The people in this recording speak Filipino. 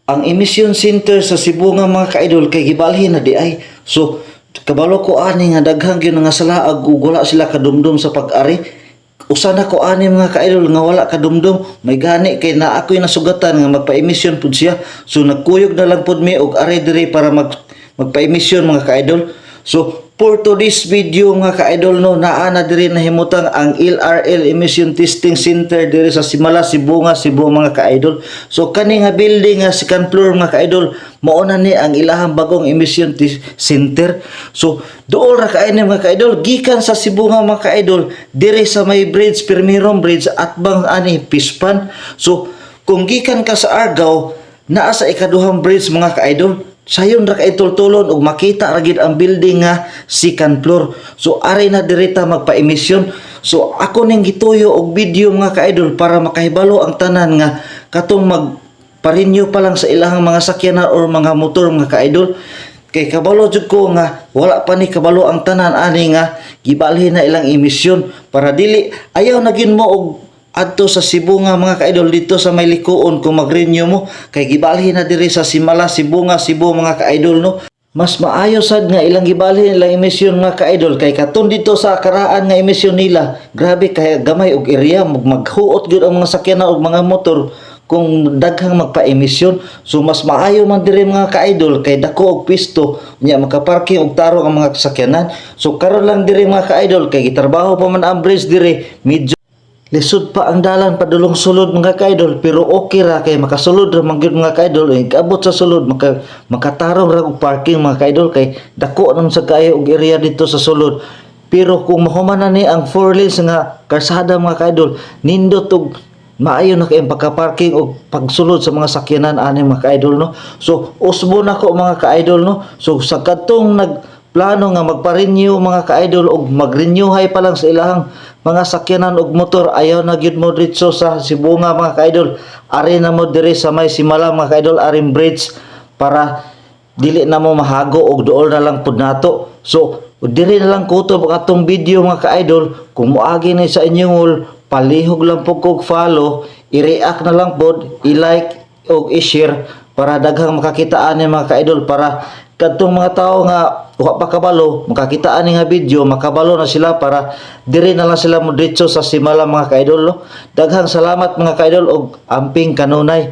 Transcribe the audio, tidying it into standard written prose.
ang emission center sa Cebu nga mga ka-idol kay gibalhin na di ay. So kabalo ko ani nga daghang gyud nga salaag ug wala sila kadumdum sa pag-ari. Usa na ko ani mga ka-idol nga wala kadumdum, may gani kay na ako'y nasugatan nga magpa-emission pud siya. So nagkuyog na lang pud mi og ari diri para magpa-emission mga ka-idol. So for today's video mga ka-idol no, naa na diri nahimutang ang LRL Emission Testing Center diri sa Simala, Cebu mga ka-idol. So kani nga building nga second floor mga ka-idol, mao na ni ang ilahang bagong emission center. So dool ra kaay mga ka-idol gikan sa Cebu nga mga ka-idol diri sa may bridge, Permiron Bridge at bang ani Pispan. So kung gikan ka sa Argao, naa sa ikaduhang bridge mga ka-idol, sayon ra kay tultulon ug makita ra gid ang building nga second floor. So ari na direta magpa-emission. So ako ning gituyo og video mga ka-idol para makahibalo ang tanan nga katong magpa-renew pa lang sa ilahang mga sakyanan or mga motor mga ka-idol. Kay kabalo jud ko nga wala pa ni kabalo ang tanan ani nga gibalhin na ilang emission para dili ayaw na gyud mo og adto sa Cebu nga mga ka-idol dito sa may likuon kung mag-renew mo kay gibalhin na diri sa Simala, Cebu mga ka-idol no. Mas maayo sad nga ilang gibalhin ilang emission nga ka-idol kay katon dito sa karaan nga emission nila. Grabe kay gamay og area maghuot gyud ang mga sakyanan og mga motor kung daghang magpa-emission. So mas maayo man diri mga ka-idol kay dako og pisto nya makaparking og tarong ang mga sakyanan. So karon lang diri mga ka-idol kay gitrabaho pa man ang bridge diri, medyo lisod pa ang dalan padulong sulod mga ka-idol, pero okay ra kay makasulod ra man gyud mga ka-idol. Kaabot sa sulod makatarong ra og parking mga ka-idol kay dako naman sa kaayo og area dito sa sulod. Pero kung mahuman na ni ang 4 lanes nga karsada mga ka-idol, nindot og maayo na kay pagka-parking og pagsulod sa mga sakyanan ani mga ka-idol no. So usbo na ko mga ka-idol no. So sa kadtong nagplano nga magpa-renew mga ka-idol og mag-renewhay pa lang sa ilahang mga sakyanan og motor, ayaw na gyud mo dito sa Cebu nga mga ka-idol. Ari na mo diri sa may Simala mga ka-idol, aring bridge para dili na mo mahago og duol na lang pud nato. So diri na lang kutob ang atong video mga ka-idol. Kung moagi ni sa inyong wall, palihog lang po kog follow, i-react na lang pod, i-like og i-share para daghang makakitaan ni mga ka-idol, para kadtong mga tao nga wa pa kabalo makakita ani nga video, makabalo na sila para diri na lang sila mo diretso sa Simala mga ka-idol no. Daghang salamat mga ka-idol og amping kanunay.